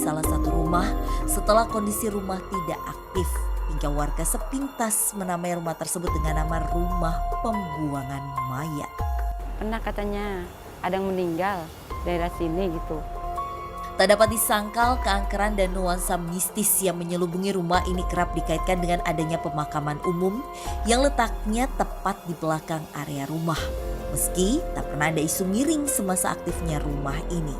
salah satu rumah setelah kondisi rumah tidak aktif. Hingga warga sepintas menamai rumah tersebut dengan nama rumah pembuangan mayat. Pernah katanya ada yang meninggal daerah sini gitu. Tak dapat disangkal keangkeran dan nuansa mistis yang menyelubungi rumah ini kerap dikaitkan dengan adanya pemakaman umum yang letaknya tepat di belakang area rumah. Meski tak pernah ada isu miring semasa aktifnya rumah ini.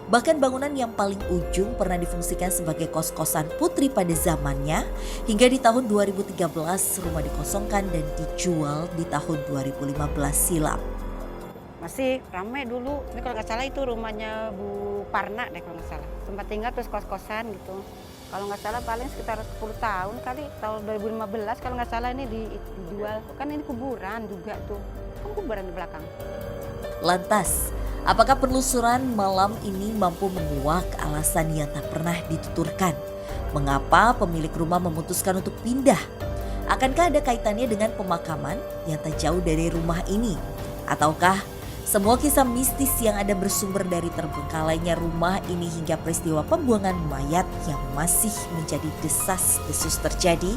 Bahkan bangunan yang paling ujung pernah difungsikan sebagai kos-kosan putri pada zamannya, hingga di tahun 2013 rumah dikosongkan dan dijual di tahun 2015 silam. Masih ramai dulu, ini kalau nggak salah itu rumahnya Bu Parna deh kalau nggak salah. Tempat tinggal terus kos-kosan gitu. Kalau nggak salah paling sekitar 10 tahun kali, tahun 2015 kalau nggak salah ini dijual. Kan ini kuburan juga tuh, kan kuburan di belakang. Lantas, apakah penelusuran malam ini mampu menguak alasan yang tak pernah dituturkan? Mengapa pemilik rumah memutuskan untuk pindah? Akankah ada kaitannya dengan pemakaman yang tak jauh dari rumah ini? Ataukah semua kisah mistis yang ada bersumber dari terbengkalainya rumah ini hingga peristiwa pembuangan mayat yang masih menjadi desas-desus terjadi?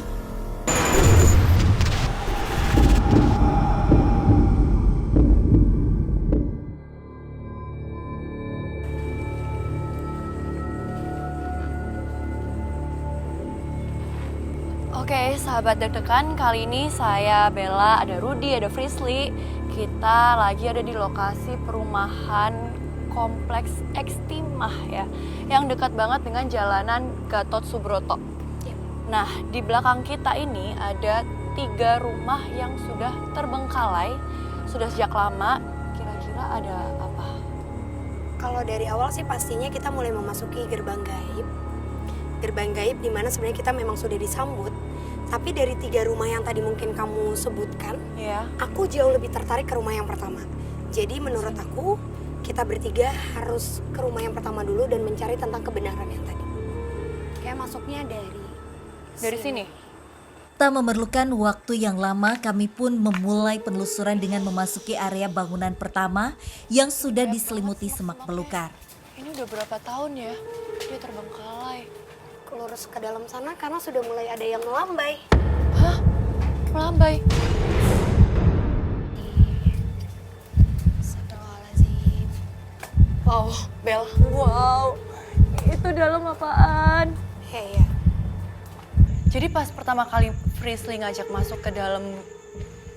Oke, sahabat deg-degan, kali ini saya, Bella, ada Rudy, ada Frisly. Kita lagi ada di lokasi perumahan kompleks Ekstimah ya, yang dekat banget dengan jalanan Gatot Subroto. Nah, di belakang kita ini ada 3 rumah yang sudah terbengkalai, sudah sejak lama. Kira-kira ada apa? Kalau dari awal sih pastinya kita mulai memasuki gerbang gaib. Gerbang gaib di mana sebenarnya kita memang sudah disambut. Tapi dari 3 rumah yang tadi mungkin kamu sebutkan, aku jauh lebih tertarik ke rumah yang pertama. Jadi menurut aku, kita bertiga harus ke rumah yang pertama dulu dan mencari tentang kebenaran yang tadi. Kayak masuknya dari sini. Tak memerlukan waktu yang lama, kami pun memulai penelusuran dengan memasuki area bangunan pertama yang sudah diselimuti semak belukar. Ini udah berapa tahun ya dia terbengkalai? Lurus ke dalam sana karena sudah mulai ada yang melambai. Hah? Melambai? Astagfirullahaladzim. Wow, Bel. Wow. Itu dalam apaan? Ya. Jadi pas pertama kali Frisly ngajak masuk ke dalam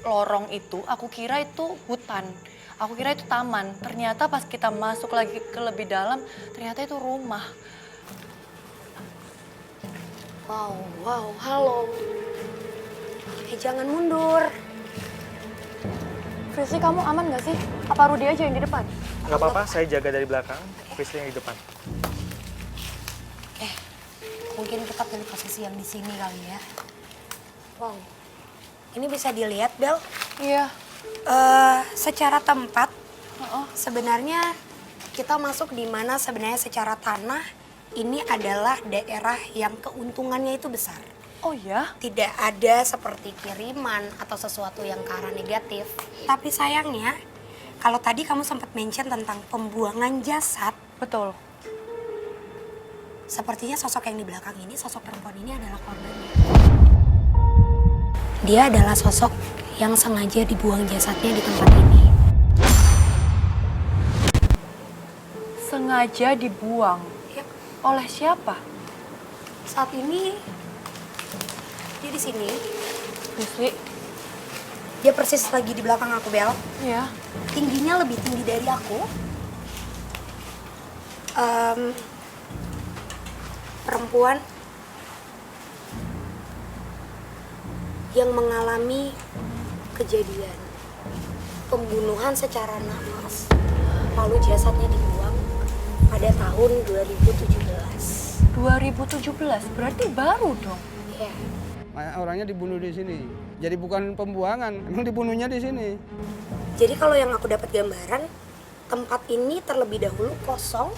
lorong itu, aku kira itu hutan. Aku kira itu taman. Ternyata pas kita masuk lagi ke lebih dalam, ternyata itu rumah. Wow, halo. Jangan mundur. Frisly, kamu aman gak sih? Apa Rudy aja yang di depan? Gak apa-apa, saya jaga dari belakang, Frisly yang di depan. Mungkin kita pilih posisi yang di sini kali ya. Wow, ini bisa dilihat, Bel. Iya. Secara tempat, sebenarnya kita masuk di mana sebenarnya secara tanah ini adalah daerah yang keuntungannya itu besar. Oh ya? Tidak ada seperti kiriman atau sesuatu yang ke arah negatif. Tapi sayangnya, kalau tadi kamu sempat mention tentang pembuangan jasad. Betul. Sepertinya sosok yang di belakang ini, sosok perempuan ini adalah korbannya. Dia adalah sosok yang sengaja dibuang jasadnya di tempat ini. Sengaja dibuang? Oleh siapa? Saat ini dia di sini. Frisly? Dia persis lagi di belakang aku, Bel. Iya. Tingginya lebih tinggi dari aku. Perempuan yang mengalami kejadian pembunuhan secara naas. Lalu jasadnya dibuang pada tahun 2017. 2017? Berarti baru dong? Iya. Orangnya dibunuh di sini. Jadi bukan pembuangan, emang dibunuhnya di sini. Jadi kalau yang aku dapat gambaran, tempat ini terlebih dahulu kosong,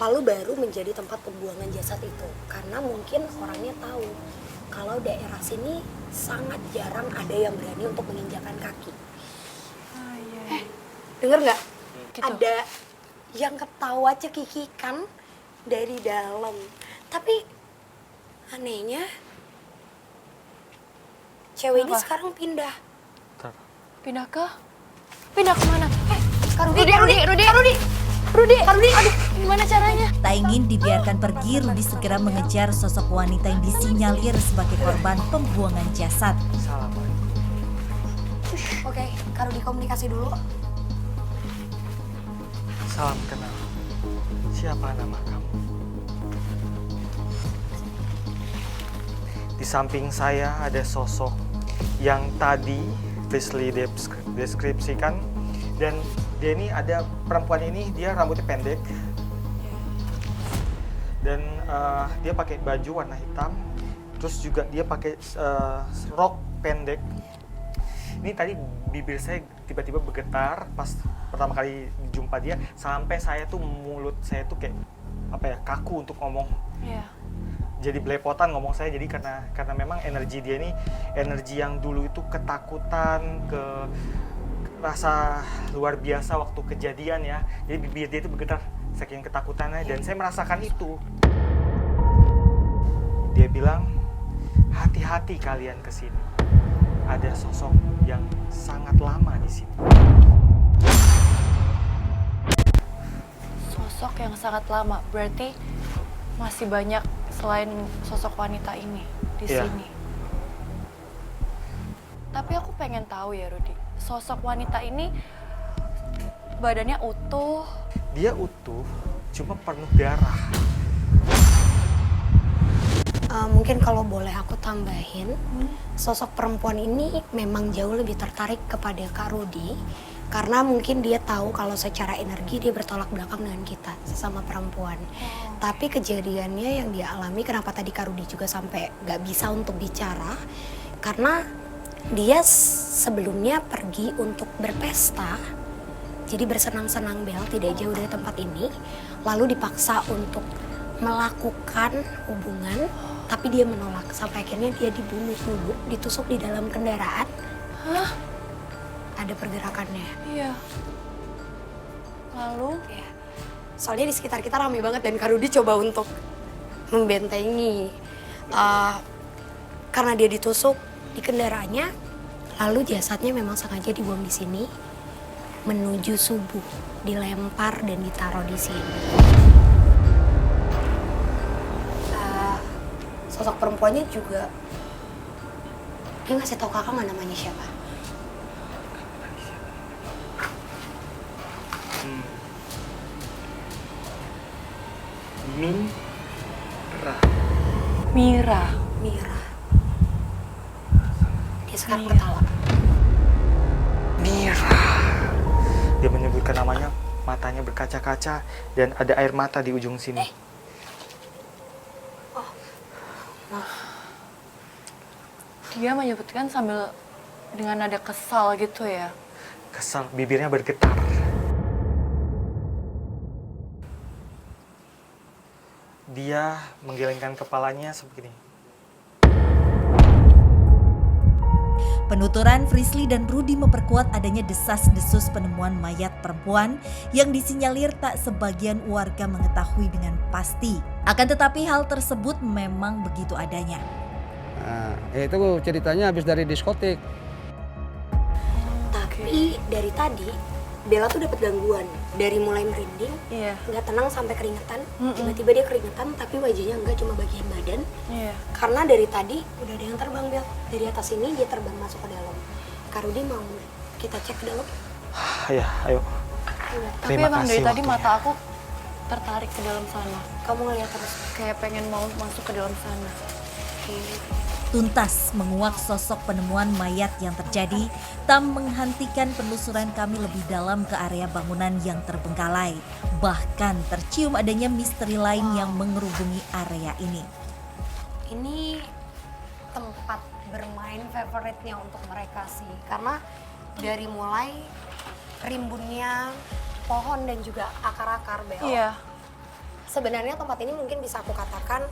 lalu baru menjadi tempat pembuangan jasad itu. Karena mungkin orangnya tahu kalau daerah sini sangat jarang ada yang berani untuk menginjakan kaki. Denger nggak? Gitu. Ada yang ketawa cekikikan dari dalam. Tapi anehnya cewek ini Apa? sekarang pindah. Bentar. Pindah kemana? Kak Rudi, Rudi, aduh, gimana caranya? Tak ingin dibiarkan pergi, Rudi segera mengejar sosok wanita yang disinyalir sebagai korban pembuangan jasad. Assalamualaikum. Oke, Kak Rudi komunikasi dulu. Salam kenal. Siapa nama kamu? Di samping saya ada sosok yang tadi Frisley deskripsikan, dan dia ini ada perempuan ini, dia rambutnya pendek dan dia pakai baju warna hitam, terus juga dia pakai rok pendek. Ini tadi bibir saya tiba-tiba bergetar pas pertama kali jumpa dia, sampai saya tuh mulut saya tuh kayak apa ya, kaku untuk ngomong. Iya. Jadi belepotan ngomong saya, jadi karena memang energi dia ini energi yang dulu itu ketakutan, rasa luar biasa waktu kejadian ya. Jadi bibir dia itu bergetar saking ketakutannya, dan saya merasakan itu. Dia bilang, hati-hati kalian kesini. Ada sosok yang sangat lama di sini. Sosok yang sangat lama, berarti masih banyak selain sosok wanita ini di Iya. sini. Tapi aku pengen tahu ya Rudi, sosok wanita ini badannya utuh. Dia utuh, cuma penuh darah. Mungkin kalau boleh aku tambahin, sosok perempuan ini memang jauh lebih tertarik kepada Kak Rudi karena mungkin dia tahu kalau secara energi dia bertolak belakang dengan kita sesama perempuan. Tapi kejadiannya yang dia alami, kenapa tadi Kak Rudi juga sampai gak bisa untuk bicara, karena dia sebelumnya pergi untuk berpesta, jadi bersenang-senang Bel tidak jauh dari tempat ini, lalu dipaksa untuk melakukan hubungan, tapi dia menolak sampai akhirnya dia dibunuh dulu, ditusuk di dalam kendaraan. Hah? Ada pergerakannya. Iya. Lalu? Ya. Soalnya di sekitar kita ramai banget dan Kak Rudi coba untuk membentengi. Karena dia ditusuk di kendaraannya, lalu jasadnya memang sengaja dibuang di sini menuju subuh, dilempar dan ditaruh di sini. Sosok perempuannya juga, dia ngasih tahu kakak nggak namanya siapa? Mira. Mira. Dia sekarang Mira. ketawa. Mira. Dia menyebutkan namanya, matanya berkaca-kaca dan ada air mata di ujung sini. Dia menyebutkan sambil dengan nada kesal gitu ya. Kesal, bibirnya bergetar. Dia menggelengkan kepalanya seperti ini. Penuturan Frisley dan Rudi memperkuat adanya desas-desus penemuan mayat perempuan yang disinyalir tak sebagian warga mengetahui dengan pasti. Akan tetapi hal tersebut memang begitu adanya. Nah, itu ceritanya habis dari diskotik. Tapi dari tadi Bella tuh dapat gangguan dari mulai merinding, Iya. nggak tenang sampai keringetan. Tiba-tiba dia keringetan tapi wajahnya enggak, cuma bagian badan. Iya. Karena dari tadi udah ada yang terbang Bel. Dari atas ini dia terbang masuk ke dalam. Kak Rudi mau kita cek ke dalam? Ya, ayo. Tapi Terima emang dari kasih tadi waktunya. mata aku tertarik ke dalam sana. Kamu ngeliat terus. Kayak pengen mau masuk ke dalam sana. Tuntas menguak sosok penemuan mayat yang terjadi, tak menghentikan penelusuran kami lebih dalam ke area bangunan yang terbengkalai. Bahkan tercium adanya misteri lain yang mengerubungi area ini. Ini tempat bermain favoritnya untuk mereka sih. Karena dari mulai rimbunnya pohon dan juga akar-akar Bel. Iya. Sebenarnya tempat ini mungkin bisa aku katakan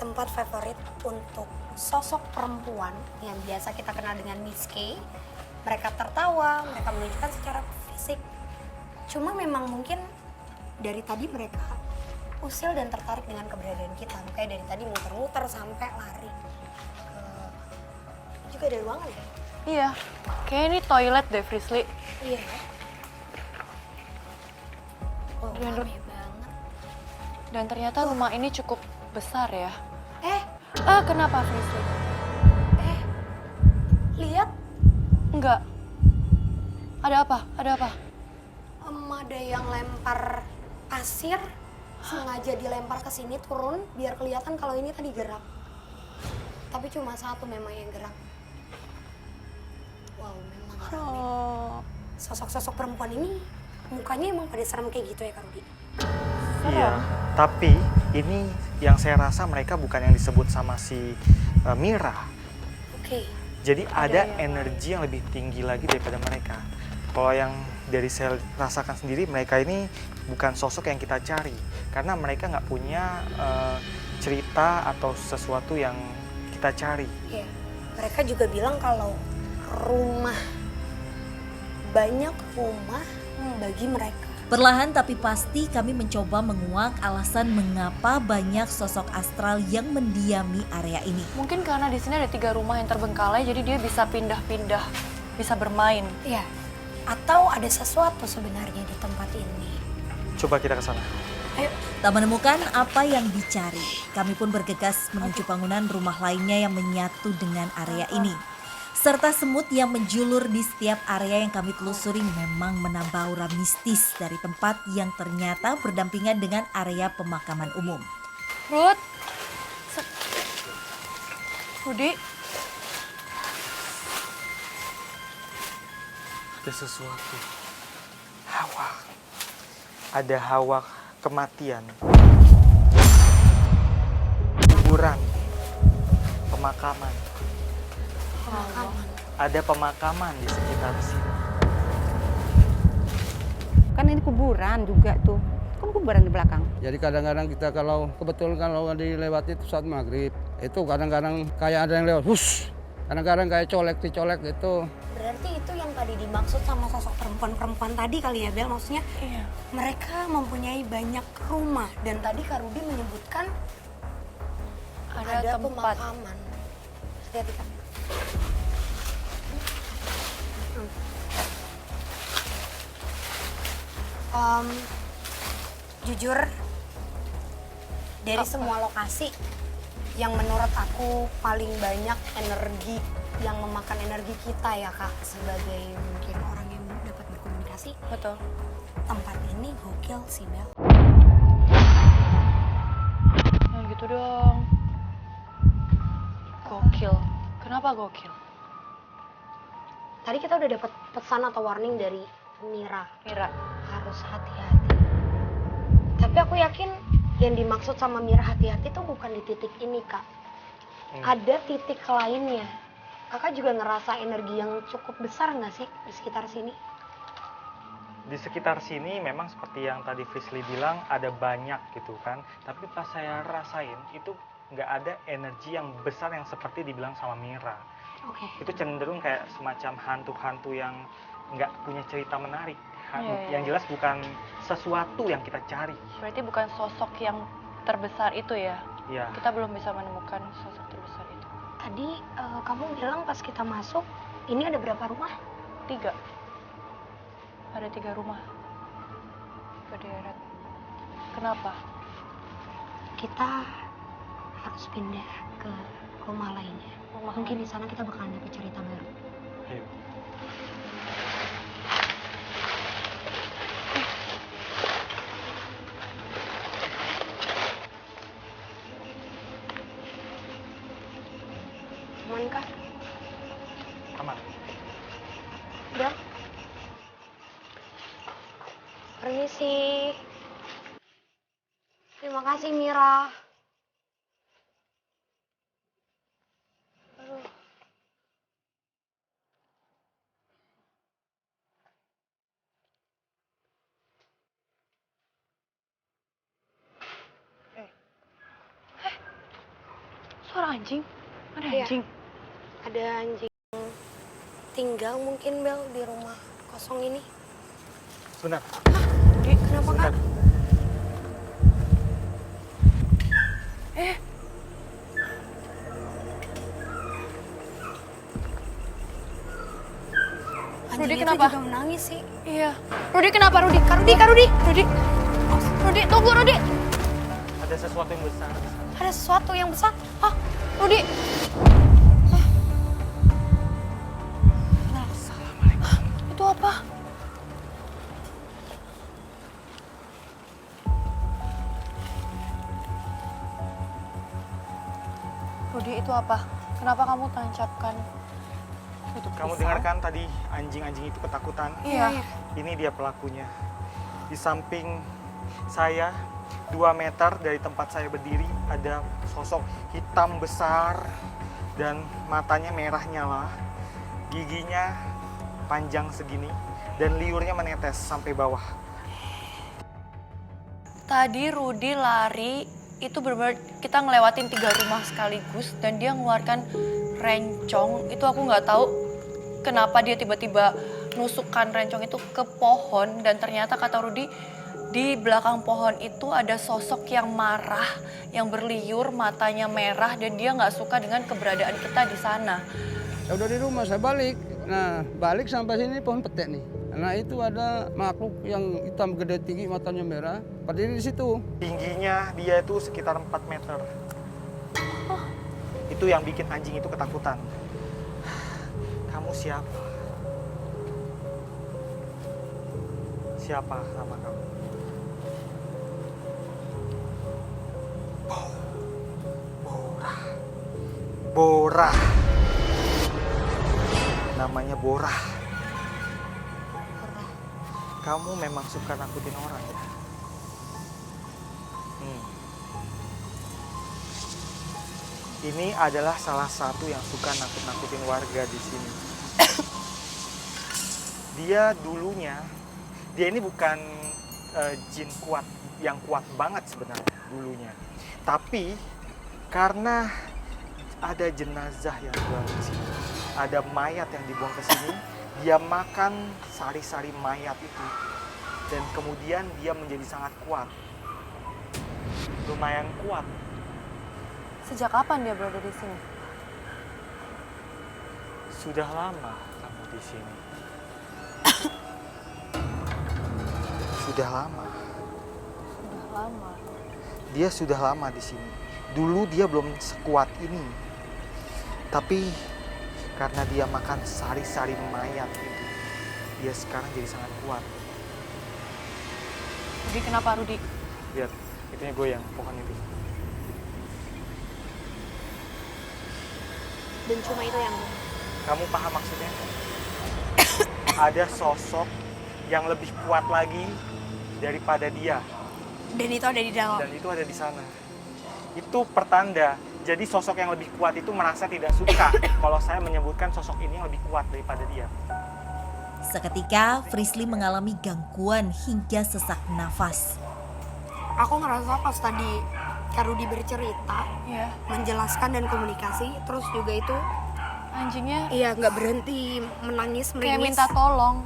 tempat favorit untuk sosok perempuan yang biasa kita kenal dengan Miss K. Mereka tertawa, mereka menunjukkan secara fisik. Cuma memang mungkin dari tadi mereka usil dan tertarik dengan keberadaan kita. Makanya dari tadi muter-muter sampai lari ke juga ada ruangan ya? Iya, kayak ini toilet deh, Frisly. Iya ya. Oh, Dan- rame banget. Dan ternyata rumah ini cukup besar ya. Eh, Kenapa, Frisly? lihat Enggak. Ada apa? Ada apa? ada yang lempar pasir sengaja dilempar ke sini turun biar kelihatan kalau ini tadi gerak. Tapi cuma satu memang yang gerak. Wow, memang rame. Sosok-sosok perempuan ini mukanya emang pada serem kayak gitu ya, Kak Rudi? Iya, tapi ini yang saya rasa mereka bukan yang disebut sama si Mira. Oke. Jadi ada yang energi yang lebih tinggi lagi daripada mereka. Kalau yang dari saya rasakan sendiri, mereka ini bukan sosok yang kita cari. Karena mereka nggak punya cerita atau sesuatu yang kita cari. Iya. Mereka juga bilang kalau rumah, banyak rumah bagi mereka. Perlahan tapi pasti kami mencoba menguak alasan mengapa banyak sosok astral yang mendiami area ini. Mungkin karena di sini ada 3 rumah yang terbengkalai, jadi dia bisa pindah-pindah, bisa bermain. Iya. Atau ada sesuatu sebenarnya di tempat ini. Coba kita ke sana. Ayo. Tak menemukan apa yang dicari, kami pun bergegas menuju bangunan rumah lainnya yang menyatu dengan area ini. Serta semut yang menjulur di setiap area yang kami telusuri memang menambah aura mistis dari tempat yang ternyata berdampingan dengan area pemakaman umum. Ruth? Rudi? Ada sesuatu. Hawa. Ada hawa kematian. Kuburan. Pemakaman. Ada pemakaman di sekitar sini. Kan ini kuburan juga tuh. Kan kuburan di belakang. Jadi kadang-kadang kita kebetulan kalau dilewati itu saat maghrib, itu kadang-kadang kayak ada yang lewat, hush. Kadang-kadang kayak dicolek gitu. Berarti itu yang tadi dimaksud sama sosok perempuan-perempuan tadi kali ya, Bel? Maksudnya Iya. mereka mempunyai banyak rumah. Dan tadi Kak Rudi menyebutkan Ada tempat. pemakaman. Hati-hati, Kak. Jujur, dari semua lokasi yang menurut aku paling banyak energi yang memakan energi kita ya Kak, sebagai mungkin orang yang dapat berkomunikasi, Betul. tempat ini gokil sih Bel. Jangan gitu dong. Gokil. Kenapa gokil? Tadi kita udah dapat pesan atau warning dari Mira, Mira. harus hati-hati. Tapi aku yakin yang dimaksud sama Mira hati-hati tuh bukan di titik ini Kak. Ada titik lainnya. Kakak juga ngerasa energi yang cukup besar nggak sih di sekitar sini? Di sekitar sini memang seperti yang tadi Frisly bilang ada banyak gitu kan. Tapi pas saya rasain itu nggak ada energi yang besar yang seperti dibilang sama Mira. Oke. Itu cenderung kayak semacam hantu-hantu yang nggak punya cerita menarik. Iya. Yang jelas bukan sesuatu yang kita cari. Berarti bukan sosok yang terbesar itu ya? Ya, Kita belum bisa menemukan sosok terbesar itu. Tadi kamu bilang pas kita masuk, ini ada berapa rumah? 3. Ada 3 rumah. Berderet. Kenapa? Kita harus pindah ke rumah lainnya. Mungkin di sana kita bakalan dapat cerita baru. ayo. Aman kah? Aman. Bel? Permisi. Terima kasih Mira. Suara anjing? Ada Iya. anjing? Ada anjing tinggal mungkin Bel di rumah kosong ini. Sebentar. Kenapa kak? Anjing Rudi, itu kenapa? juga menangis sih. Iya. Rudi kenapa Rudi? Kak Rudi. Rudi, tunggu Rudi. Ada sesuatu yang besar di sana. Ada sesuatu yang besar. Hah? Rudi. Assalamualaikum. Itu apa? Rudi, itu apa? Kenapa kamu tancapkan tutup Kamu pisau? dengarkan tadi anjing-anjing itu ketakutan? Iya. Ini dia pelakunya. Di samping saya 2 meter dari tempat saya berdiri ada sosok hitam besar dan matanya merah nyala. Giginya panjang segini dan liurnya menetes sampai bawah. Tadi Rudi lari, itu benar-benar kita ngelewatin 3 rumah sekaligus dan dia ngeluarkan rencong. Itu aku nggak tahu kenapa dia tiba-tiba nusukkan rencong itu ke pohon dan ternyata kata Rudi di belakang pohon itu ada sosok yang marah, yang berliur, matanya merah dan dia nggak suka dengan keberadaan kita di sana. Saya udah di rumah, saya balik. Nah, balik sampai sini pohon petek nih. Nah, itu ada makhluk yang hitam gede tinggi, matanya merah, berdiri di situ. Tingginya dia itu sekitar 4 meter. Itu yang bikin anjing itu ketakutan. Kamu siapa? Siapa nama kamu? Bora. Bora. Namanya Bora. Kamu memang suka nakutin orang ya? Ini adalah salah satu yang suka nakut-nakutin warga di sini. Dia ini bukan jin kuat, yang kuat banget sebenarnya dulunya. Tapi karena ada jenazah yang dibuang ke sini, ada mayat yang dibuang ke sini, dia makan sari-sari mayat itu. Dan kemudian dia menjadi sangat kuat. Lumayan kuat. Sejak kapan dia berada di sini? Sudah lama kamu di sini. Sudah lama. Sudah lama. Dia sudah lama di sini. Dulu dia belum sekuat ini. Tapi karena dia makan sari-sari mayat itu, dia sekarang jadi sangat kuat. Rudi, kenapa Rudi? Lihat, itunya goyang pohon itu. Dan cuma itu yang Kamu paham maksudnya? Ada sosok yang lebih kuat lagi daripada dia. dan itu ada di dalam. Dan itu ada di sana. Itu pertanda. Jadi sosok yang lebih kuat itu merasa tidak suka kalau saya menyebutkan sosok ini yang lebih kuat daripada dia. Seketika, Frisly mengalami gangguan hingga sesak nafas. Aku ngerasa pas tadi Kak Rudi bercerita, Iya. menjelaskan dan komunikasi, terus juga itu Anjingnya iya nggak berhenti menangis kayak meringis. minta tolong.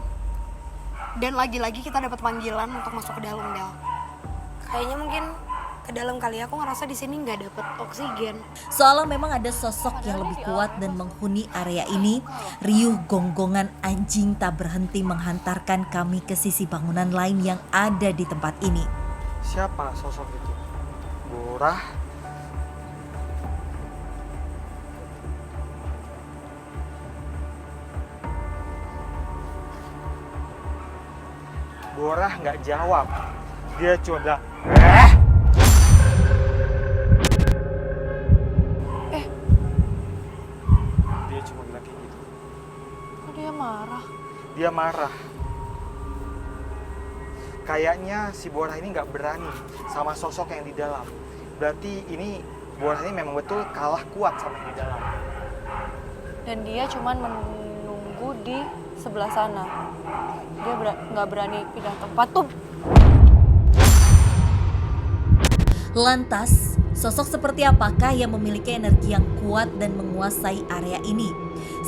Dan lagi-lagi kita dapat panggilan untuk masuk ke dalam, Del. Kayaknya mungkin ke dalam kali. Aku ngerasa di sini nggak dapat oksigen. Seolah memang ada sosok yang lebih kuat dan menghuni area ini, riuh gonggongan anjing tak berhenti menghantarkan kami ke sisi bangunan lain yang ada di tempat ini. Siapa sosok itu? Borah? Borah nggak jawab. Dia cuma bilang, Dia cuma bilang kayak gitu. Kok dia marah? Dia marah. Kayaknya si Borah ini nggak berani sama sosok yang di dalam. Berarti ini Borah ini memang betul kalah kuat sama yang di dalam. Dan dia cuman menunggu di sebelah sana. Dia nggak berani pindah tempat tuh. Lantas, sosok seperti apakah yang memiliki energi yang kuat dan menguasai area ini?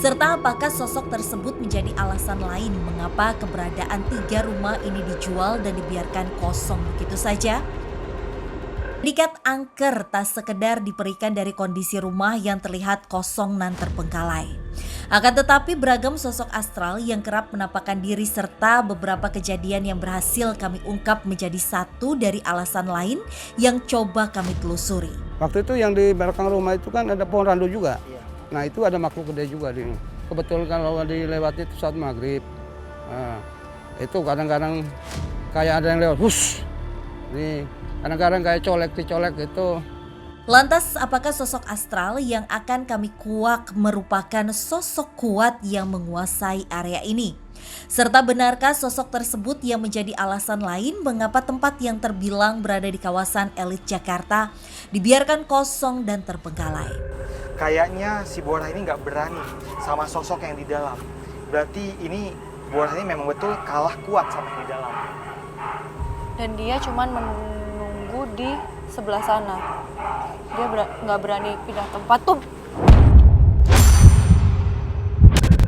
Serta apakah sosok tersebut menjadi alasan lain mengapa keberadaan 3 rumah ini dijual dan dibiarkan kosong begitu saja? Predikat angker tak sekedar diberikan dari kondisi rumah yang terlihat kosong dan terbengkalai. Akan tetapi beragam sosok astral yang kerap menampakkan diri serta beberapa kejadian yang berhasil kami ungkap menjadi satu dari alasan lain yang coba kami telusuri. Waktu itu yang di belakang rumah itu kan ada pohon randu juga. Nah itu ada makhluk gede juga di. Kebetulan kalau dilewati itu saat maghrib. Nah, itu kadang-kadang kayak ada yang lewat, hush. Nih, kadang-kadang kayak dicolek gitu. Lantas apakah sosok astral yang akan kami kuak merupakan sosok kuat yang menguasai area ini? Serta benarkah sosok tersebut yang menjadi alasan lain mengapa tempat yang terbilang berada di kawasan elit Jakarta dibiarkan kosong dan terbengkalai? Kayaknya si Borah ini nggak berani sama sosok yang di dalam. Berarti ini Borah ini memang betul kalah kuat sama yang di dalam. Dan dia cuman menunggu di sebelah sana. Dia nggak berani pindah tempat tuh.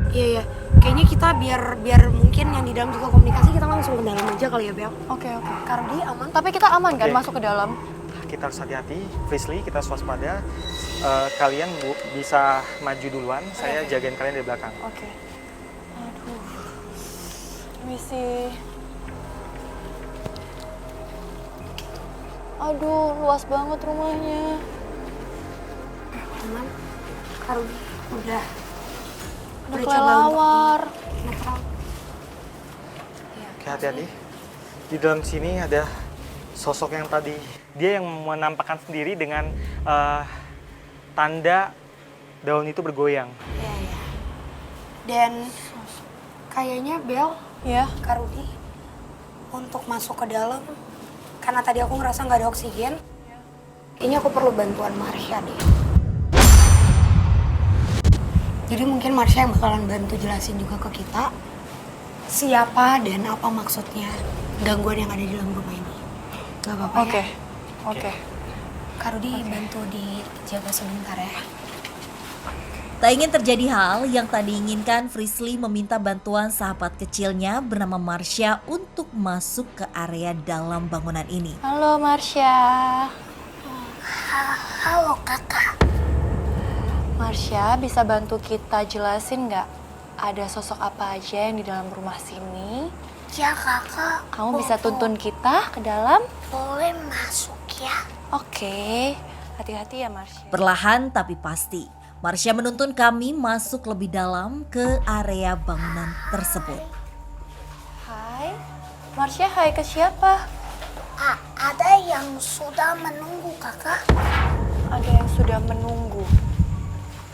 Iya, kayaknya kita biar mungkin yang di dalam juga komunikasi, kita langsung ke dalam aja kali ya, Bel. Oke. Kardi aman. Tapi kita aman kan Oke. masuk ke dalam? Kita harus hati-hati, Frisley, kita waspada. Kalian bisa maju duluan, saya jagain kalian dari belakang. Oke. Aduh. Misi. Aduh, luas banget rumahnya. Teman, kalau udah Ada coba kelelawar. untuk netral. Oke, hati-hati. Di dalam sini ada sosok yang tadi. Dia yang menampakkan sendiri dengan tanda daun itu bergoyang. Iya. Dan kayaknya Bel, Ya. Kak Rudi, untuk masuk ke dalam, karena tadi aku ngerasa nggak ada oksigen, kayaknya aku perlu bantuan Marsha deh. Jadi mungkin Marsha yang bakalan bantu jelasin juga ke kita siapa dan apa maksudnya gangguan yang ada di dalam rumah ini. Gak apa-apa ya? Oke. Kak Rudi bantu dijaga sebentar ya. Tak ingin terjadi hal yang tak diinginkan, Frisley meminta bantuan sahabat kecilnya bernama Marsha untuk masuk ke area dalam bangunan ini. Halo Marsha. Halo kakak. Marsha, bisa bantu kita jelasin nggak ada sosok apa aja yang di dalam rumah sini? Ya kakak, Kamu bisa tuntun kita ke dalam? boleh masuk ya? Oke. Hati-hati ya Marsha. Perlahan tapi pasti, Marsha menuntun kami masuk lebih dalam ke area bangunan tersebut. Hai. Marsha, hai ke siapa? Ada yang sudah menunggu kakak. Ada yang sudah menunggu.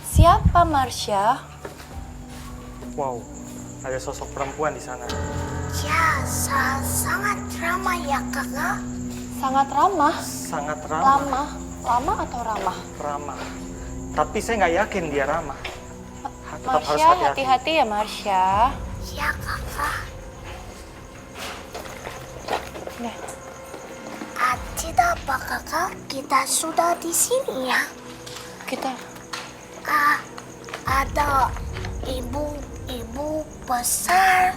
Siapa Marsha? Wow, ada sosok perempuan di sana. Ya, sangat ramah ya kakak. Sangat ramah. Sangat ramah. Lama atau ramah? Ramah. Tapi saya nggak yakin dia ramah. Tetap harus Marsha, hati-hati. hati-hati ya Marsha. Ya kakak. Nih. Tidak apa kakak, kita sudah di sini ya. Kita Ada ibu besar.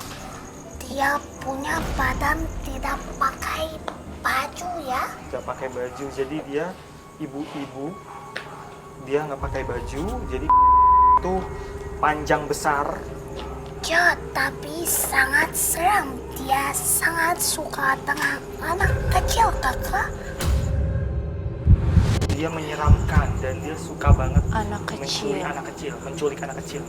Dia punya badan tidak pakai baju ya. Nggak pakai baju, jadi dia ibu-ibu. Dia nggak pakai baju, jadi itu panjang besar. Ya, tapi sangat seram. Dia sangat suka dengan anak kecil kakak. Dia menyeramkan dan dia suka banget anak kecil. menculik anak kecil.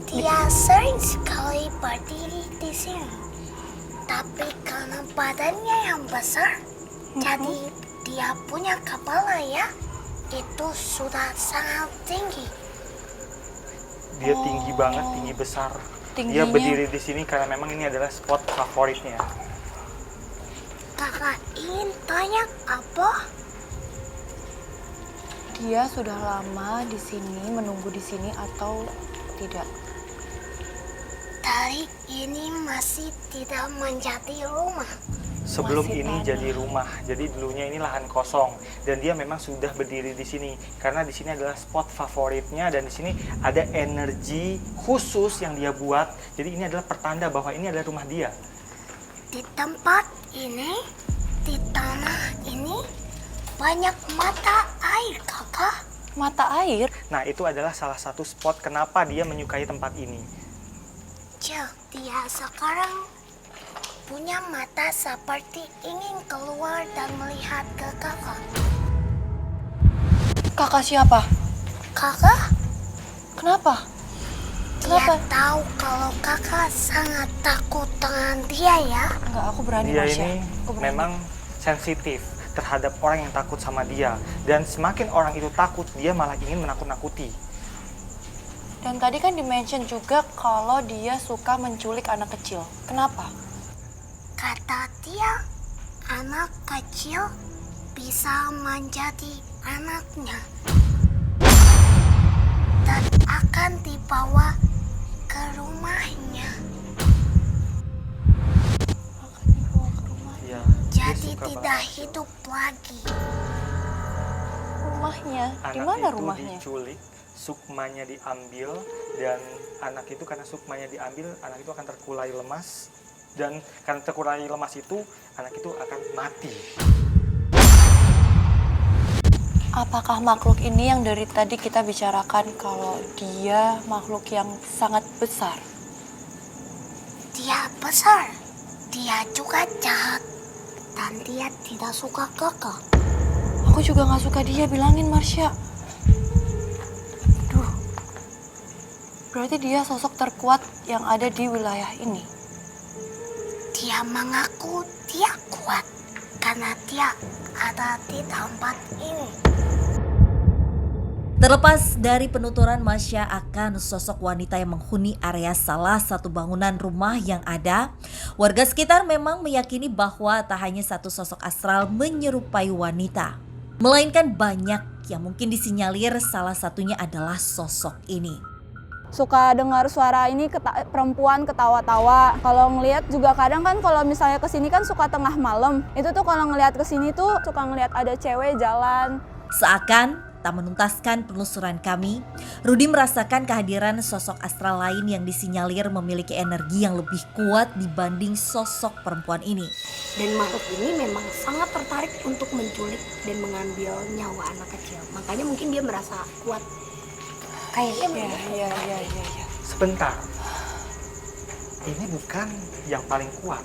Dia sering sekali berdiri di sini. Tapi karena badannya yang besar, jadi dia punya kepala ya. Itu sudah sangat tinggi. Dia tinggi banget, tinggi besar. Dia Tingginya- berdiri di sini karena memang ini adalah spot favoritnya. Kakak ingin tanya apa? Dia sudah lama di sini, menunggu di sini atau tidak? Dari ini masih tidak menjadi rumah. Sebelum Masih ini tanah. jadi rumah, jadi dulunya ini lahan kosong dan dia memang sudah berdiri di sini karena di sini adalah spot favoritnya dan di sini ada energi khusus yang dia buat. Jadi ini adalah pertanda bahwa ini adalah rumah dia. Di tempat ini, di tanah ini, banyak mata air, Kakak. Mata air? Nah, itu adalah salah satu spot kenapa dia menyukai tempat ini. Cil, dia sekarang punya mata seperti ingin keluar dan melihat ke Kakak. Kakak siapa? Kakak, Kenapa? dia Kenapa? tahu kalau Kakak sangat takut dengan dia ya. Enggak, aku berani, Dia Marsha. ini Aku berani. memang sensitif terhadap orang yang takut sama dia. Dan semakin orang itu takut, dia malah ingin menakut-nakuti. Dan tadi kan di-mention juga kalau dia suka menculik anak kecil. Kenapa? Kata dia, anak kecil bisa menjadi anaknya dan akan dibawa ke rumahnya. Akan dibawa ke rumah. Iya, dia Jadi suka tidak banget. hidup lagi. Rumahnya? Anak Di mana itu rumahnya? diculik, sukmanya diambil, dan anak itu karena sukmanya diambil, anak itu akan terkulai lemas. Dan karena terkulai lemas itu, anak itu akan mati. Apakah makhluk ini yang dari tadi kita bicarakan kalau dia makhluk yang sangat besar? Dia besar, dia juga jahat, dan dia tidak suka Kakak. Aku juga nggak suka dia, bilangin Marsha. Duh, berarti dia sosok terkuat yang ada di wilayah ini. Dia mengaku dia kuat karena dia ada di tempat ini. Terlepas dari penuturan Masya akan sosok wanita yang menghuni area salah satu bangunan rumah yang ada, warga sekitar memang meyakini bahwa tak hanya satu sosok astral menyerupai wanita, melainkan banyak yang mungkin disinyalir salah satunya adalah sosok ini. Suka dengar suara ini perempuan ketawa-tawa. Kalau ngelihat juga kadang kan kalau misalnya kesini kan suka tengah malam. Itu tuh kalau ngelihat kesini tuh suka ngelihat ada cewek jalan. Seakan tak menuntaskan penelusuran kami, Rudi merasakan kehadiran sosok astral lain yang disinyalir memiliki energi yang lebih kuat dibanding sosok perempuan ini. Dan makhluk ini memang sangat tertarik untuk menculik dan mengambil nyawa anak kecil. Makanya mungkin dia merasa kuat. Kayaknya Iya. Sebentar. Ini bukan yang paling kuat.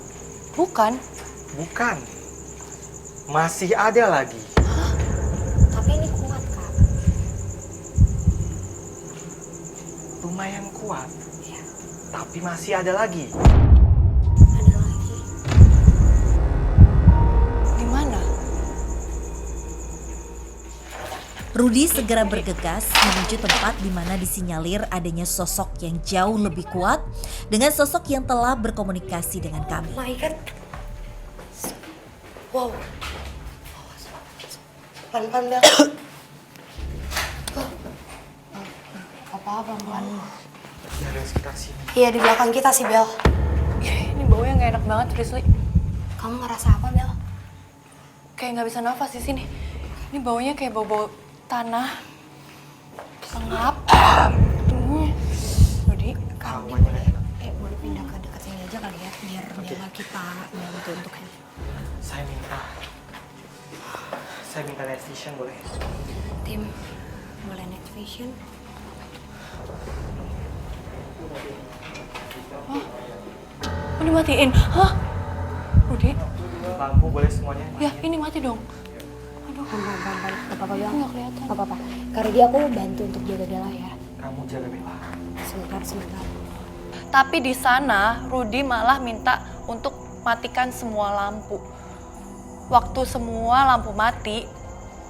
Bukan? Bukan. Masih ada lagi. tapi ini kuat, Kak. Lumayan kuat. Iya. Tapi masih ada lagi. Ada lagi. Di mana? Rudi segera bergegas menuju tempat di mana disinyalir adanya sosok yang jauh lebih kuat dengan sosok yang telah berkomunikasi dengan kami. My God. Wow. Pelan-pelan, Bel. Apa pelan-pelan? Di area sekitar sini. Iya, di belakang kita sih, Bel. Ini baunya nggak enak banget, Rizly. Kamu ngerasa apa, Bel? Kayak nggak bisa nafas di sini. Ini baunya kayak bau-bau tanah. Pengap. Rudi, Hawanya nggak enak. Boleh pindah ke dekat sini aja kali ya, biar biar kita bantu untuk ini. Saya minta night vision boleh? Tim, boleh night vision? oh, dimatiin. Hah? Rudi? Lampu boleh semuanya? Ya, ini mati dong. Pelan-pelan, gak apa-apa, Bel. Nggak kelihatan. Gak apa-apa. Karena dia aku bantu untuk jaga Bella ya. Kamu jaga Bella. Sebentar. Tapi di sana Rudi malah minta untuk matikan semua lampu. Waktu semua lampu mati,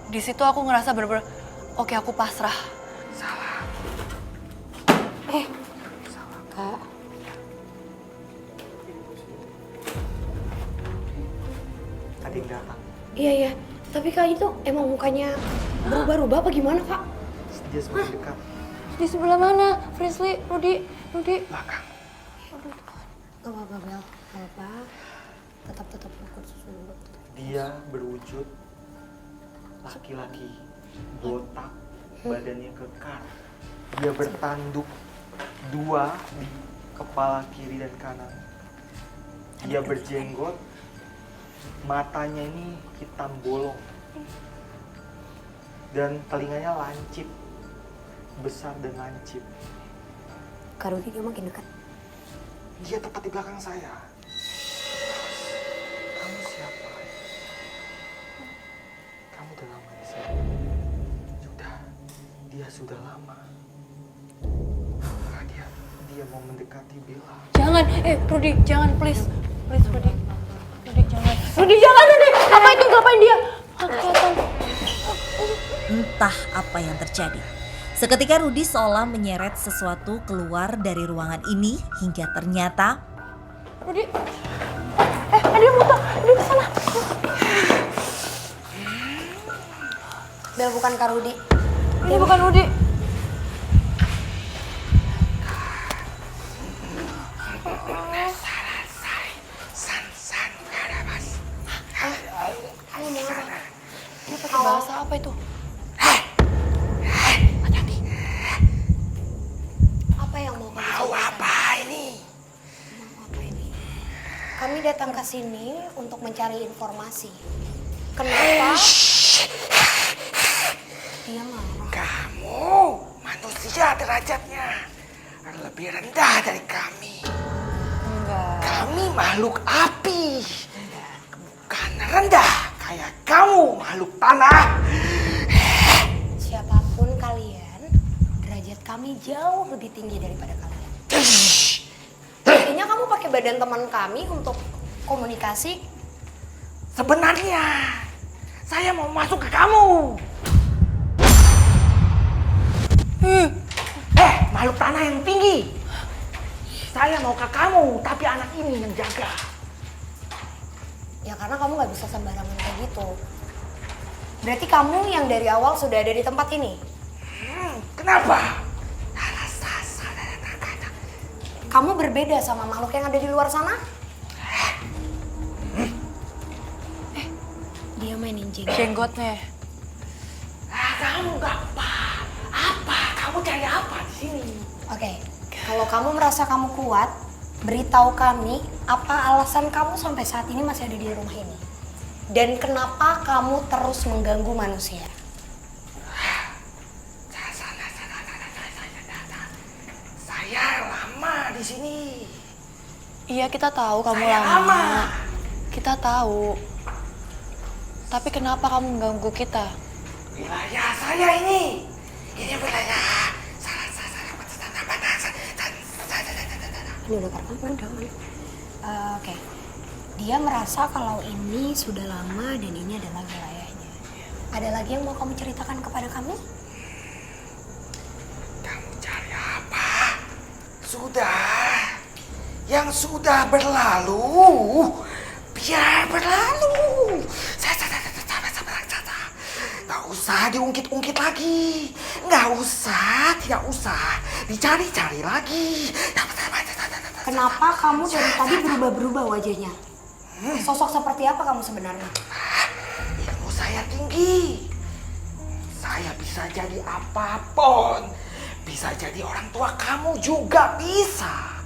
di situ aku ngerasa bener-bener, oke, aku pasrah. Kak. Tadi yang datang. Iya. Tapi Kak itu emang mukanya berubah-ubah apa gimana, Kak? Dia semakin dekat. Di sebelah mana? Frisley, Rudi. Belakang. Gak apa-apa, Bel. Gak apa-apa. Tetap fokus dulu. Dia berwujud laki-laki, botak, badannya kekar. Dia bertanduk dua di kepala kiri dan kanan. Dia berjenggot, matanya ini hitam bolong. dan telinganya lancip, besar dan lancip. Kak Rudi dia makin dekat. Dia tepat di belakang saya. Kamu siapa? Kamu udah lama di sini. Dia sudah lama. Dia mau mendekati Bella. Jangan, Rudy, jangan please. Please Rudy. Rudy jangan. Rudy jangan Rudy. Apa itu ngapain dia? Kelihatan. Entah apa yang terjadi. Seketika Rudy seolah menyeret sesuatu keluar dari ruangan ini hingga ternyata Rudy. Dia muter. Dia ke sana. Bel bukan Kak Rudi. Ini bukan Rudy. Ini pakai bahasa apa itu? Apa yang mau kamu Mau sampaikan? apa ini? Mau apa ini? Kami datang ke sini untuk mencari informasi. Kenapa? Dia marah. Kamu manusia derajatnya lebih rendah dari kami. Enggak. Kami makhluk api. Bukan rendah kayak kamu makhluk tanah. Siapapun kalian, derajat kami jauh lebih tinggi daripada kalian. Kayaknya kamu pakai badan teman kami untuk komunikasi. Sebenarnya saya mau masuk ke kamu. Makhluk tanah yang tinggi. Saya mau ke kamu, tapi anak ini yang jaga. Ya karena kamu nggak bisa sembarangan kayak gitu. Berarti kamu yang dari awal sudah ada di tempat ini. Kenapa? Kamu berbeda sama makhluk yang ada di luar sana. Dia mainin jenggot. Jenggotnya. Kamu nggak apa? Apa? Kamu cari apa di sini? Oke, kalau kamu merasa kamu kuat, beritahu kami apa alasan kamu sampai saat ini masih ada di rumah ini. Dan kenapa kamu terus mengganggu manusia? Saya lama di sini. Iya kita tahu kamu Saya lama. lama. Kita tahu. Tapi kenapa kamu mengganggu kita? Wilayah saya ini. Ini wilayah. Ini udah kapan? Udah. Oke. Dia merasa kalau ini sudah lama dan ini adalah wilayahnya. Ada lagi yang mau kamu ceritakan kepada kami? Kamu cari apa? Sudah. Yang sudah berlalu, biar berlalu. Nggak usah diungkit-ungkit lagi. Nggak usah, tidak usah dicari-cari lagi. Kenapa kamu dari tadi berubah-berubah wajahnya? Sosok seperti apa kamu sebenarnya? Ilmu saya tinggi. Saya bisa jadi apapun. Bisa jadi orang tua kamu juga bisa.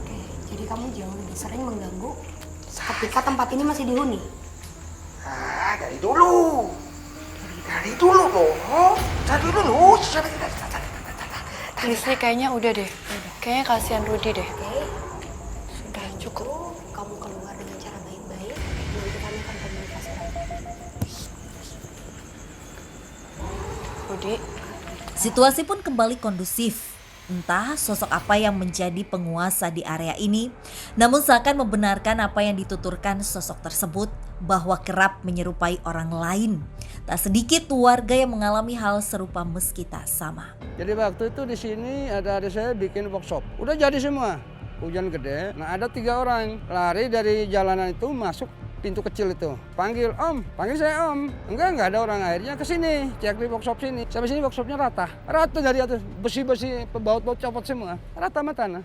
Oke, jadi kamu jauh lebih sering mengganggu ketika tempat ini masih dihuni. Dari dulu. Dari dulu loh. Dari dulu. Lisli kayaknya udah deh. Kayaknya kasihan Rudy deh. Oke, Sudah cukup. kamu keluar dengan cara baik-baik. Nanti kami akan komunikasi lagi. Rudy. situasi pun kembali kondusif. Entah sosok apa yang menjadi penguasa di area ini, namun seakan membenarkan apa yang dituturkan sosok tersebut bahwa kerap menyerupai orang lain. Tak sedikit warga yang mengalami hal serupa meski tak sama. Jadi waktu itu di sini ada adik saya bikin workshop. Udah jadi semua. Hujan gede. Nah ada 3 orang lari dari jalanan itu masuk pintu kecil itu. Panggil om, panggil saya om. Enggak ada orang, akhirnya ke sini. Cek di workshop sini. Sampai sini workshopnya rata. Rata dari atas. Besi-besi, baut-baut copot semua. Rata sama tanah.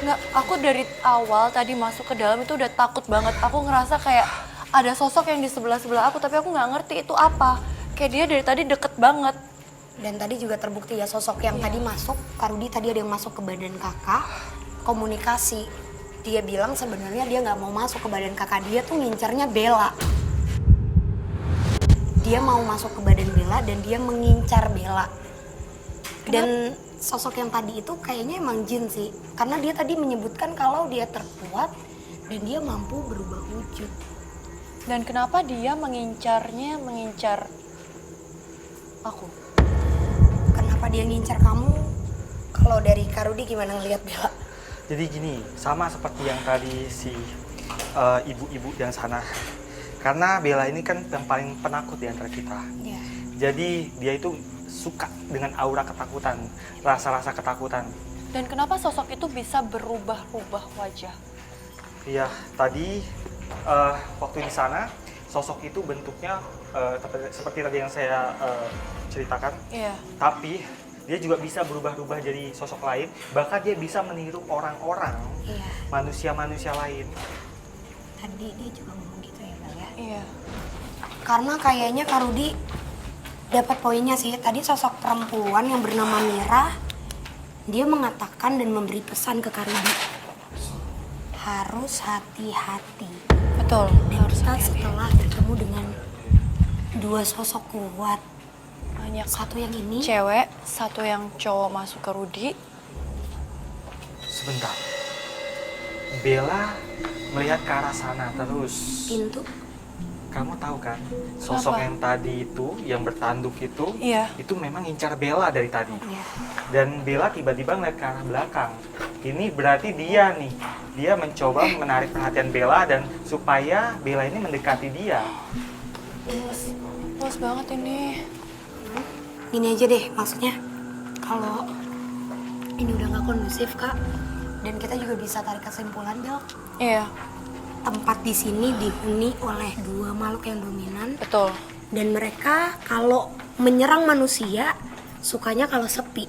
Nggak, aku dari awal tadi masuk ke dalam itu udah takut banget. Aku ngerasa kayak ada sosok yang di sebelah-sebelah aku, tapi aku nggak ngerti itu apa. Kayak dia dari tadi deket banget. Dan tadi juga terbukti ya sosok yang tadi masuk, Kak Rudi tadi ada yang masuk ke badan kakak, komunikasi. Dia bilang sebenarnya dia nggak mau masuk ke badan kakak, dia tuh ngincernya Bella. Dia dia mau masuk ke badan Bella dan dia mengincar Bella. Dan sosok yang tadi itu kayaknya emang jin sih, karena dia tadi menyebutkan kalau dia terkuat dan dia mampu berubah wujud. Dan kenapa dia mengincar aku? Kenapa dia ngincar kamu? Kalau dari Kak Rudi gimana ngelihat Bella? Jadi gini, sama seperti yang tadi si ibu-ibu yang sana. Karena Bella ini kan yang paling penakut di antara kita. Iya. Jadi dia itu suka dengan aura ketakutan, rasa-rasa ketakutan. Dan kenapa sosok itu bisa berubah-ubah wajah? Iya, tadi waktu di sana sosok itu bentuknya seperti tadi yang saya ceritakan. Iya. Tapi dia juga bisa berubah-ubah jadi sosok lain. Bahkan dia bisa meniru orang-orang, Iya. manusia-manusia lain. Tadi dia juga ngomong gitu ya Bel ya. Iya. Karena kayaknya Kak Rudi dapat poinnya sih. Tadi sosok perempuan yang bernama Mira, dia mengatakan dan memberi pesan ke Kak Rudi. Harus hati-hati. Betul. Dan Harus kita hati-hati. setelah bertemu dengan dua sosok kuat. Banyak Satu yang ini, cewek, satu yang cowok masuk ke Rudi. Sebentar. Bella melihat ke arah sana terus. pintu. Kamu tahu kan, sosok Kenapa? yang tadi itu, yang bertanduk itu, Iya. itu memang incar Bella dari tadi. Iya. Dan Bella tiba-tiba ngeliat ke arah belakang. Ini berarti dia nih, dia mencoba menarik perhatian Bella dan supaya Bella ini mendekati dia. Luas banget ini. Gini aja deh, maksudnya kalau ini udah nggak kondusif Kak, dan kita juga bisa tarik kesimpulan Bel, Iya, tempat di sini dihuni oleh dua makhluk yang dominan betul. dan mereka kalau menyerang manusia sukanya kalau sepi,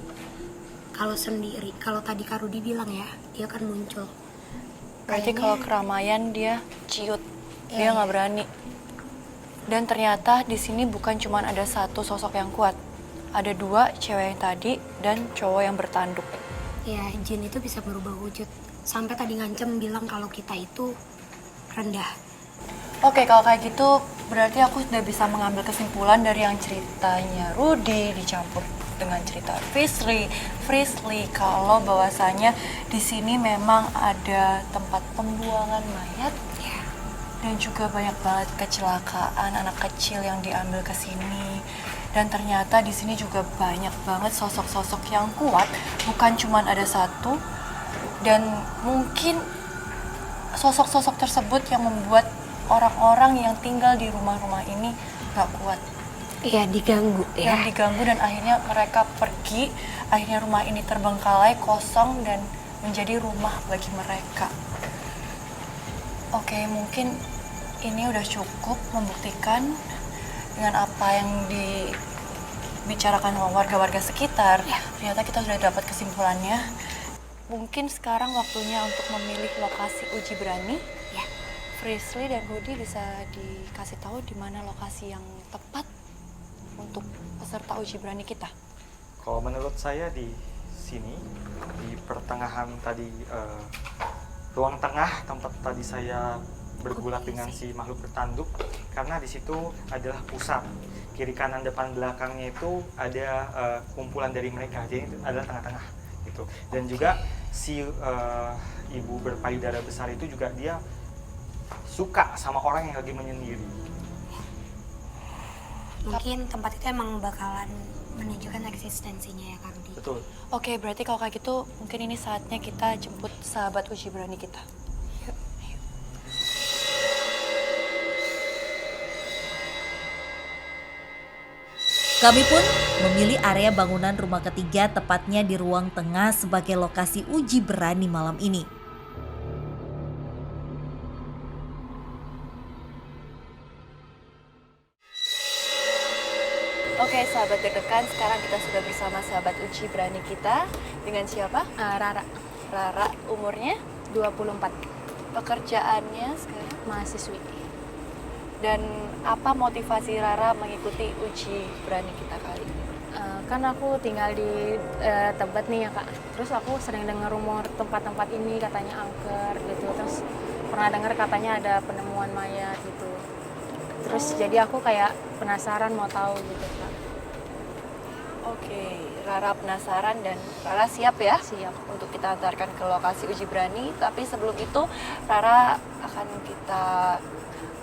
kalau sendiri. Kalau tadi Kak Rudi bilang ya, dia akan muncul. Berarti Kayaknya- kalau keramaian dia ciut, dia Iya. nggak berani. Dan ternyata di sini bukan cuma ada satu sosok yang kuat. Ada dua, cewek yang tadi dan cowok yang bertanduk. ya jin itu bisa berubah wujud. Sampai tadi ngancem bilang kalau kita itu rendah. Oke, kalau kayak gitu berarti aku sudah bisa mengambil kesimpulan dari yang ceritanya Rudy dicampur dengan cerita Frisley kalau bahwasanya di sini memang ada tempat pembuangan mayat dan juga banyak banget kecelakaan anak kecil yang diambil ke sini. Dan ternyata di sini juga banyak banget sosok-sosok yang kuat, bukan cuma ada satu. Dan mungkin sosok-sosok tersebut yang membuat orang-orang yang tinggal di rumah-rumah ini gak kuat. Iya, diganggu ya. Dan diganggu dan akhirnya mereka pergi, akhirnya rumah ini terbengkalai, kosong dan menjadi rumah bagi mereka. Oke, mungkin ini udah cukup membuktikan dengan apa yang dibicarakan warga-warga sekitar. Ternyata kita sudah dapat kesimpulannya. Mungkin sekarang waktunya untuk memilih lokasi uji berani. Ya. Frisley dan Rudy bisa dikasih tahu di mana lokasi yang tepat untuk peserta uji berani kita. Kalau menurut saya di sini, di pertengahan tadi, ruang tengah tempat tadi saya bergulat dengan si makhluk bertanduk, karena di situ adalah pusat. Kiri kanan depan belakangnya itu ada kumpulan dari mereka, jadi itu adalah tengah-tengah gitu. Dan juga si ibu berpayudara besar itu juga dia suka sama orang yang lagi menyendiri. Mungkin tempat itu emang bakalan menunjukkan eksistensinya ya Kak Rudi. Betul. Oke, berarti kalau kayak gitu mungkin ini saatnya kita jemput sahabat uji berani kita. Kami pun memilih area bangunan rumah ketiga, tepatnya di ruang tengah sebagai lokasi uji berani malam ini. Oke, sahabat deg-degan, sekarang kita sudah bersama sahabat uji berani kita. Dengan siapa? Rara, Rara, umurnya, 24, pekerjaannya sekarang. mahasiswi. Dan apa motivasi Rara mengikuti uji berani kita kali ini? Kan aku tinggal di Tebet nih ya Kak. Terus aku sering dengar rumor tempat-tempat ini katanya angker gitu. Terus pernah dengar katanya ada penemuan mayat gitu. Terus jadi aku kayak penasaran mau tahu gitu Kak. Oke, Rara penasaran dan Rara siap ya? Siap. Untuk kita antarkan ke lokasi uji berani. Tapi sebelum itu Rara akan kita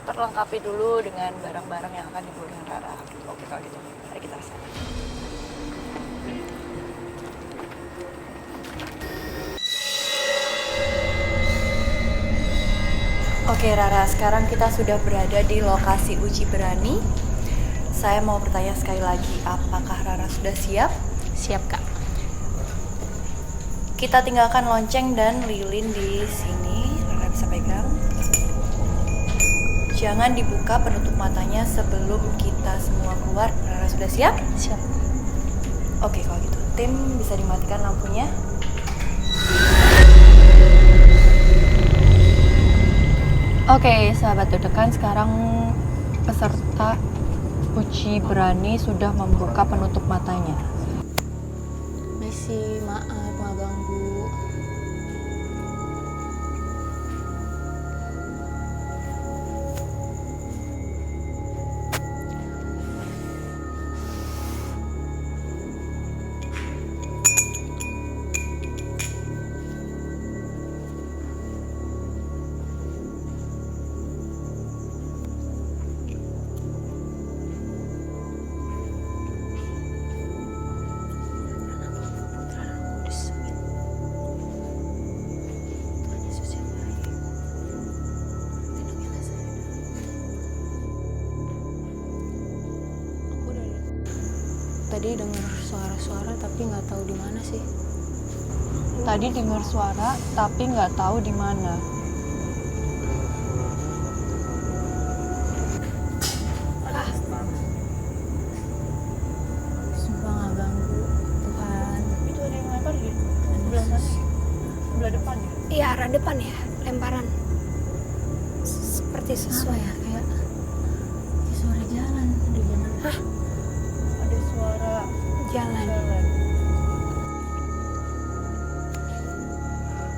perlengkapi dulu dengan barang-barang yang akan dibawa dengan Rara. Oke kalau gitu, mari kita kesana. Oke Rara, sekarang kita sudah berada di lokasi uji berani. Saya mau bertanya sekali lagi, apakah Rara sudah siap? Siap Kak. Kita tinggalkan lonceng dan lilin di sini. Rara bisa pegang. Jangan dibuka penutup matanya sebelum kita semua keluar. Rara sudah siap? Siap. Oke, kalau gitu tim bisa dimatikan lampunya. Oke, sahabat deg-degan, sekarang peserta uji berani sudah membuka penutup matanya. Messi, maaf nggak ganggu. Tadi dengar suara-suara tapi nggak tahu di mana sih. Tadi dengar suara tapi nggak tahu di mana. Sumpah nggak ganggu, Tuhan. Itu ada yang lempar di sebelah sana, sebelah depan ya. Iya, arah depan ya, lemparan. Seperti Apa sesuai. ya? Kayak suara jalan. Aduh, jangan. Hah? Ada suara Jalan. jalan.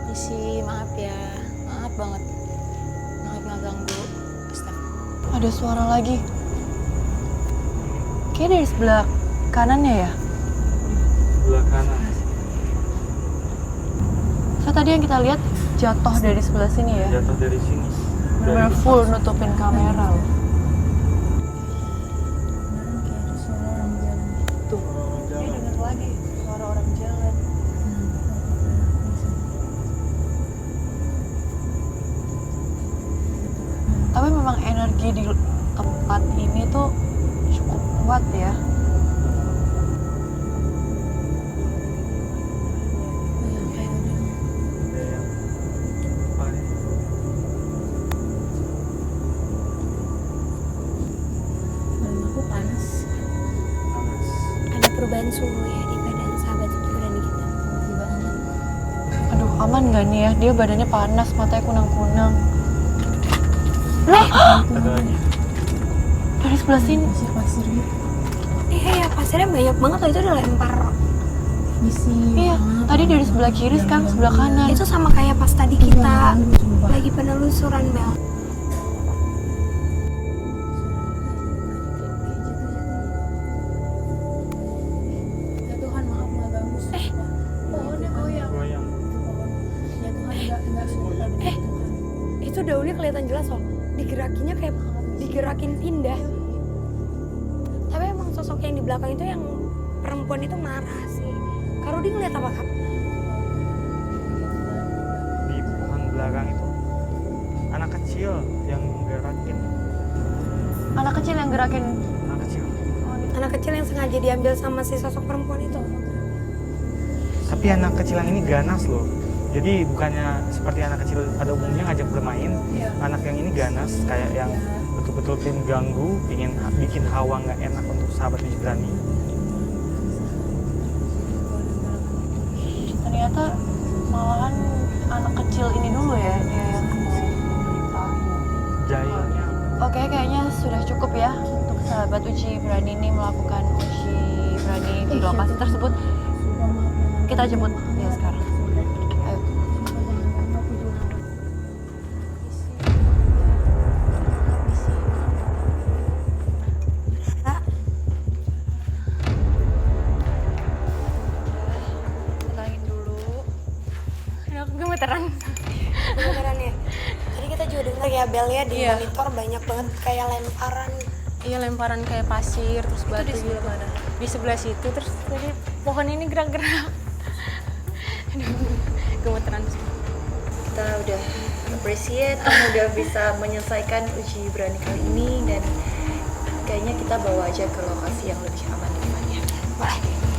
Messi, maaf ya. Maaf banget. Maaf nggak ganggu. Astagfirullah. Ada suara lagi. Kayaknya dari sebelah kanannya ya. Sebelah kanan. So tadi yang kita lihat jatuh dari sebelah sini ya. Jatuh dari sini. Benar-benar full nutupin kamera loh. Kemarin kayak ada suara orang jalan. Tuh. Dia dengar lagi suara orang jalan. Tapi memang energi di tempat ini tuh cukup kuat ya. Badan aku panas. Ada perubahan suhu ya di badan sahabat uji berani kita. Banget. Aduh, aman gak nih ya? Dia badannya panas, matanya kunang-kunang. Ada lagi. Dari sebelah sini. Pasir-pasir gitu. Iya, pasirnya banyak banget loh, itu udah lempar. Messi. Iya, tadi dari sebelah kiri sekarang sebelah kanan. Itu sama kayak pas tadi kita lagi penelusuran, Bel. Ya Tuhan, maaf nggak ganggu. Pohonnya goyang. Goyang. Ya Tuhan, nggak suka. Itu daunnya kelihatan jelas loh. Digerakinnya kayak digerakin pindah. Tapi emang sosok yang di belakang itu yang perempuan itu marah sih. Kak Rudi ngeliat apa, Kak? Di pohon belakang itu anak kecil yang gerakin. Anak kecil yang gerakin. Anak kecil. Anak kecil yang sengaja diambil sama si sosok perempuan itu. Tapi anak kecil yang ini ganas loh. Jadi bukannya seperti anak kecil pada umumnya ngajak bermain, anak yang ini ganas kayak yang betul-betul tim ganggu, ingin bikin hawa nggak enak untuk sahabat uji berani. Ternyata malahan anak kecil ini dulu ya dia yang memberitahu. Jahilnya. Oke, kayaknya sudah cukup ya untuk sahabat uji berani ini melakukan uji berani di lokasi tersebut. Kita jemput dia sekarang. Ayo. gemeteran. Beneran ya. Tadi kita juga dengar ya Bel ya di Iya. monitor banyak banget kayak lemparan. Iya, lemparan kayak pasir terus batu di sebelah gitu. mana? Di sebelah situ, terus tadi pohon ini gerak-gerak. Aduh, gemeteran sih. Kita udah appreciate kamu udah bisa menyelesaikan uji berani kali ini, dan kayaknya kita bawa aja ke lokasi yang lebih aman di depannya. Boleh.